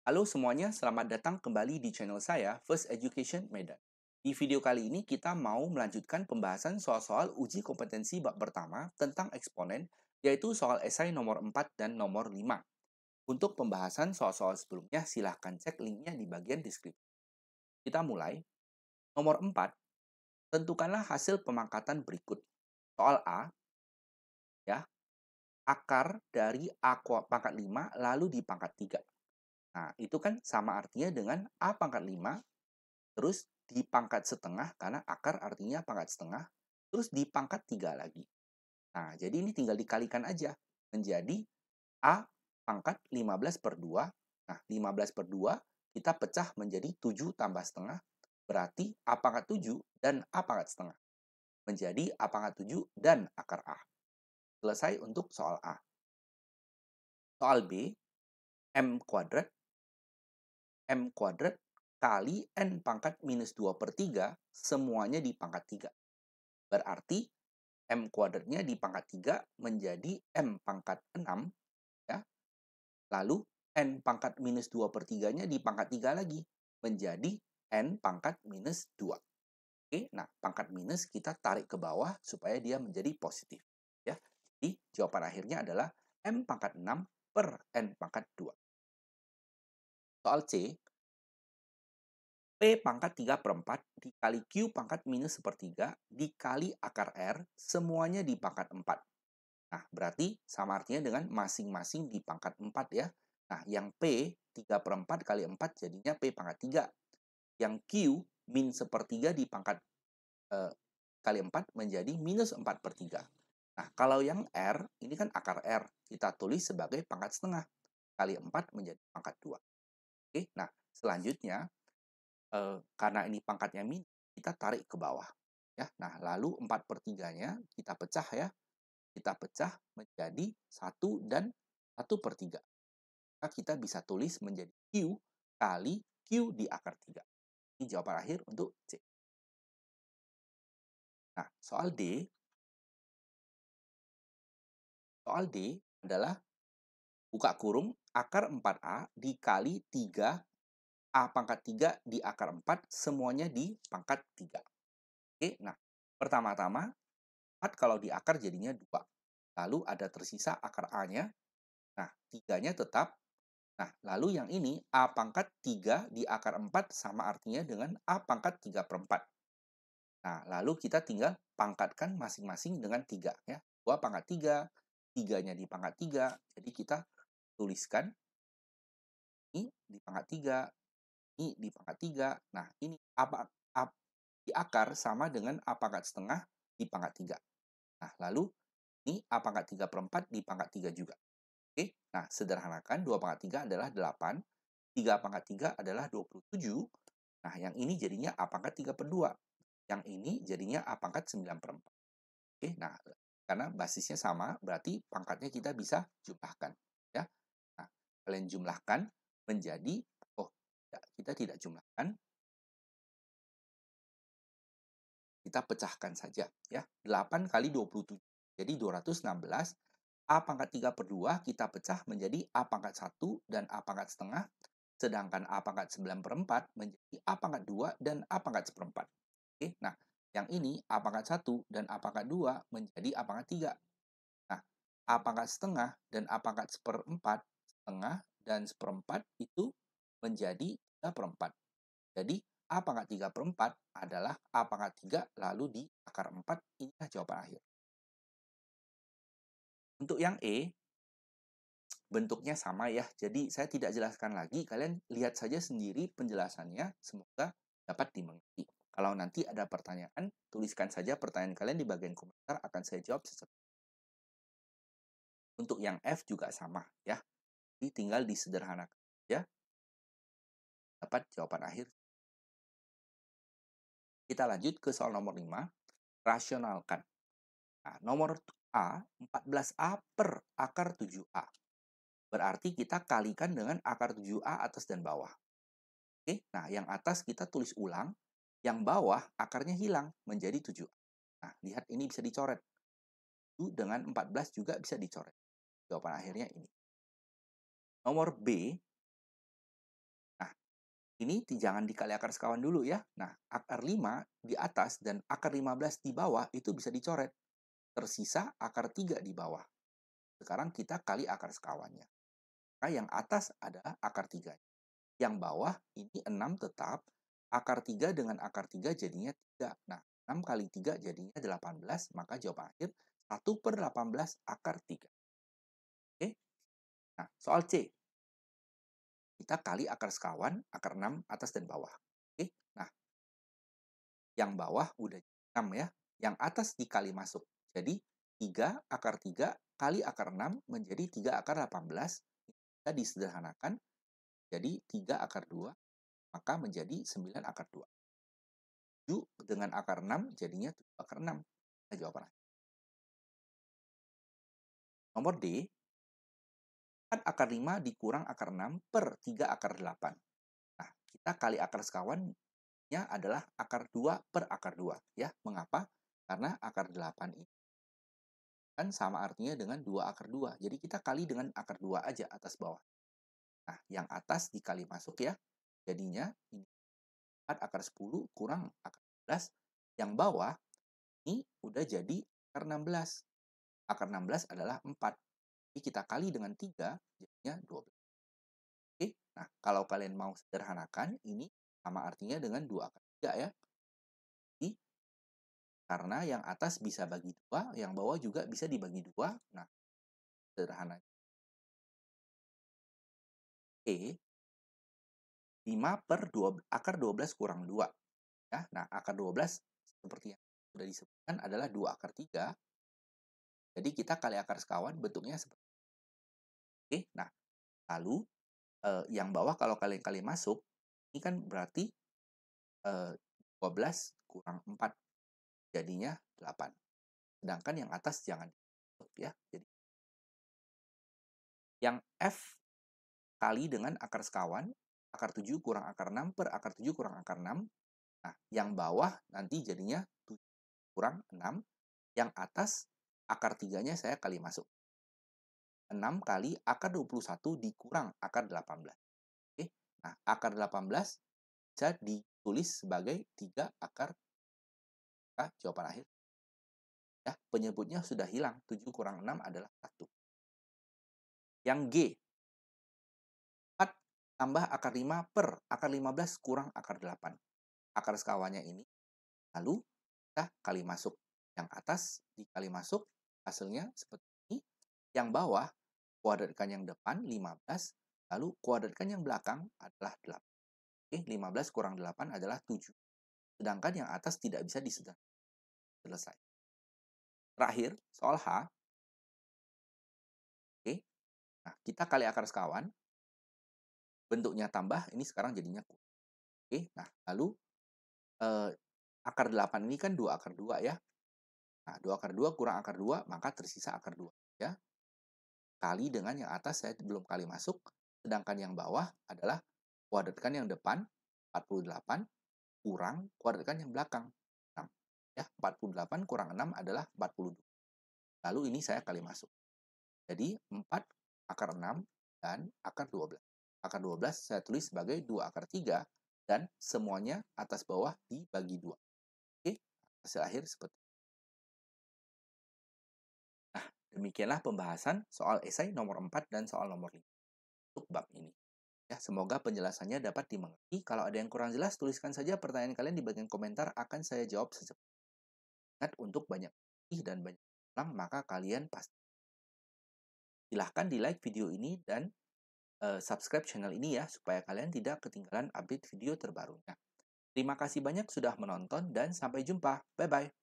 Halo semuanya, selamat datang kembali di channel saya, First Education Medan. Di video kali ini kita mau melanjutkan pembahasan soal-soal uji kompetensi bab pertama tentang eksponen, yaitu soal esai nomor 4 dan nomor 5. Untuk pembahasan soal-soal sebelumnya, silahkan cek linknya di bagian deskripsi. Kita mulai. Nomor 4, tentukanlah hasil pemangkatan berikut. Soal A, ya, akar dari pangkat 5 lalu dipangkat 3. Nah, itu kan sama artinya dengan A pangkat 5 terus dipangkat setengah karena akar artinya pangkat setengah, terus dipangkat 3 lagi. Nah, jadi ini tinggal dikalikan aja menjadi A pangkat 15 per 2. Nah, 15 per 2 kita pecah menjadi 7 tambah setengah, berarti A pangkat 7 dan A pangkat setengah. Menjadi A pangkat 7 dan akar A. Selesai untuk soal A. Soal B, M kuadrat kali N pangkat minus 2 per 3 semuanya di pangkat 3. Berarti M kuadratnya di pangkat 3 menjadi M pangkat 6, ya. Lalu N pangkat minus 2 per 3-nya di pangkat 3 lagi, menjadi N pangkat minus 2. Oke, nah pangkat minus kita tarik ke bawah supaya dia menjadi positif. Ya. Jadi jawaban akhirnya adalah M pangkat 6 per N pangkat 2. Soal C, P pangkat 3 per 4 dikali Q pangkat minus sepertiga dikali akar R semuanya di pangkat 4. Nah, berarti sama artinya dengan masing-masing di pangkat 4 ya. Nah, yang P 3 per 4 kali 4 jadinya P pangkat 3. Yang Q min sepertiga di pangkat kali 4 menjadi minus 4 per 3. Nah, kalau yang R, ini kan akar R. Kita tulis sebagai pangkat setengah. Kali 4 menjadi pangkat 2. Oke, nah selanjutnya, karena ini pangkatnya min, kita tarik ke bawah. Ya, nah lalu 4 per 3-nya kita pecah ya. Kita pecah menjadi 1 dan 1 per 3. Maka kita bisa tulis menjadi Q kali Q di akar 3. Ini jawaban akhir untuk C. Nah, soal D adalah buka kurung akar 4A dikali 3 A pangkat 3 di akar 4 semuanya di pangkat 3. Oke, nah pertama-tama 4 kalau di akar jadinya 2. Lalu ada tersisa akar A-nya. Nah, 3-nya tetap. Nah, lalu yang ini A pangkat 3 di akar 4 sama artinya dengan A pangkat 3 per 4. Nah, lalu kita tinggal pangkatkan masing-masing dengan 3 ya. 2 pangkat 3, 3-nya di pangkat 3. Jadi kita tuliskan ini di pangkat 3, ini di pangkat 3. Nah, ini A di akar sama dengan A pangkat setengah di pangkat 3. Nah, lalu ini A pangkat 3 per 4 di pangkat 3 juga. Oke, nah sederhanakan 2 pangkat 3 adalah 8, 3 pangkat 3 adalah 27. Nah, yang ini jadinya A pangkat 3 per 2. Yang ini jadinya A pangkat 9 per 4. Oke, nah karena basisnya sama, berarti pangkatnya kita bisa jumlahkan. Ya. Nah, kalian jumlahkan menjadi, kita tidak jumlahkan, kita pecahkan saja. Ya. 8 kali 27, jadi 216. A pangkat 3 per 2 kita pecah menjadi A pangkat 1 dan A pangkat setengah. Sedangkan A pangkat 9 per 4 menjadi A pangkat 2 dan A pangkat seperempat. Oke, nah yang ini A pangkat 1 dan A pangkat 2 menjadi A pangkat 3. Nah, A pangkat setengah dan A pangkat seperempat, setengah dan seperempat itu menjadi 3 per 4. Jadi A pangkat 3 per 4 adalah A pangkat 3 lalu di akar 4, inilah jawaban akhir. Untuk yang E, bentuknya sama ya, jadi saya tidak jelaskan lagi, kalian lihat saja sendiri penjelasannya, semoga dapat dimengerti. Kalau nanti ada pertanyaan, tuliskan saja pertanyaan kalian di bagian komentar, akan saya jawab secepatnya. Untuk yang F juga sama ya, jadi tinggal disederhanakan ya, dapat jawaban akhir. Kita lanjut ke soal nomor 5, rasionalkan. Nah, nomor A, 14A per akar 7A. Berarti kita kalikan dengan akar 7A atas dan bawah. Oke, nah yang atas kita tulis ulang, yang bawah akarnya hilang menjadi 7A. Nah, lihat ini bisa dicoret. 7 dengan 14 juga bisa dicoret. Jawaban akhirnya ini. Nomor B, Ini jangan dikali akar sekawan dulu ya. Nah, akar 5 di atas dan akar 15 di bawah itu bisa dicoret. Tersisa akar 3 di bawah. Sekarang kita kali akar sekawannya. Maka yang atas ada akar 3. Yang bawah ini 6 tetap. Akar 3 dengan akar 3 jadinya 3. Nah, 6 kali 3 jadinya 18. Maka jawaban akhir 1/18 akar 3. Oke? Nah, soal C. Kita kali akar sekawan, akar 6, atas dan bawah. Oke? Nah, yang bawah udah 6 ya. Yang atas dikali masuk. Jadi 3 akar 3 kali akar 6 menjadi 3 akar 18. Kita disederhanakan jadi 3 akar 2, maka menjadi 9 akar 2. 7 dengan akar 6 jadinya 7 akar 6. Nah, jawaban nomor D, 4 akar 5 dikurang akar 6 per 3 akar 8. Nah, kita kali akar sekawannya adalah akar 2 per akar 2. Ya, mengapa? Karena akar 8 ini kan sama artinya dengan 2 akar 2. Jadi kita kali dengan akar 2 aja atas bawah. Nah, yang atas dikali masuk ya. Jadinya ini 4 akar 10 kurang akar 11. Yang bawah ini udah jadi akar 16. Akar 16 adalah 4. Jadi kita kali dengan 3 jadinya 12. Oke, nah kalau kalian mau sederhanakan ini sama artinya dengan 2 akar 3 ya. Jadi, karena yang atas bisa bagi 2, yang bawah juga bisa dibagi 2. Nah, sederhana. E 5 per 2, akar 12 kurang 2. Ya, nah akar 12 seperti yang sudah disebutkan adalah 2 akar 3. Jadi kita kali akar sekawan bentuknya seperti ini. Oke, nah lalu yang bawah kalau kalian kali masuk, ini kan berarti 12 kurang 4 jadinya 8. Sedangkan yang atas jangan ya. Jadi yang F kali dengan akar sekawan, akar 7 kurang akar 6 per akar 7 kurang akar 6. Nah, yang bawah nanti jadinya 7 kurang 6. Yang atas akar 3-nya saya kali masuk. 6 kali akar 21 dikurang akar 18. Oke. Nah, akar 18 bisa ditulis sebagai 3 akar. Nah, jawaban akhir. Ya, penyebutnya sudah hilang. 7 kurang 6 adalah 1. Yang G, 4 tambah akar 5 per akar 15 kurang akar 8. Akar sekawannya ini. Lalu kita kali masuk. Yang atas dikali masuk, hasilnya seperti ini. Yang bawah, kuadratkan yang depan 15, lalu kuadratkan yang belakang adalah 8. Oke, 15 kurang 8 adalah 7. Sedangkan yang atas tidak bisa disederhanakan. Selesai. Terakhir, soal H. Oke. Nah, kita kali akar sekawan. Bentuknya tambah, ini sekarang jadinya kurang. Oke, nah lalu akar 8 ini kan 2 akar 2 ya. Nah, 2 akar 2 kurang akar 2, maka tersisa akar 2. Ya. Kali dengan yang atas saya belum kali masuk. Sedangkan yang bawah adalah kuadratkan yang depan, 48, kurang kuadratkan yang belakang, 6. Ya, 48 kurang 6 adalah 42. Lalu ini saya kali masuk. Jadi 4 akar 6 dan akar 12. Akar 12 saya tulis sebagai 2 akar 3 dan semuanya atas bawah dibagi 2. Oke, hasil akhir seperti itu. Nah, demikianlah pembahasan soal esai nomor 4 dan soal nomor 5 untuk bab ini. Ya, semoga penjelasannya dapat dimengerti. Kalau ada yang kurang jelas, tuliskan saja pertanyaan kalian di bagian komentar, akan saya jawab secepatnya. Ingat untuk banyak dan banyak ulang, maka kalian pasti. Silahkan di like video ini dan subscribe channel ini ya, supaya kalian tidak ketinggalan update video terbarunya. Terima kasih banyak sudah menonton dan sampai jumpa. Bye-bye.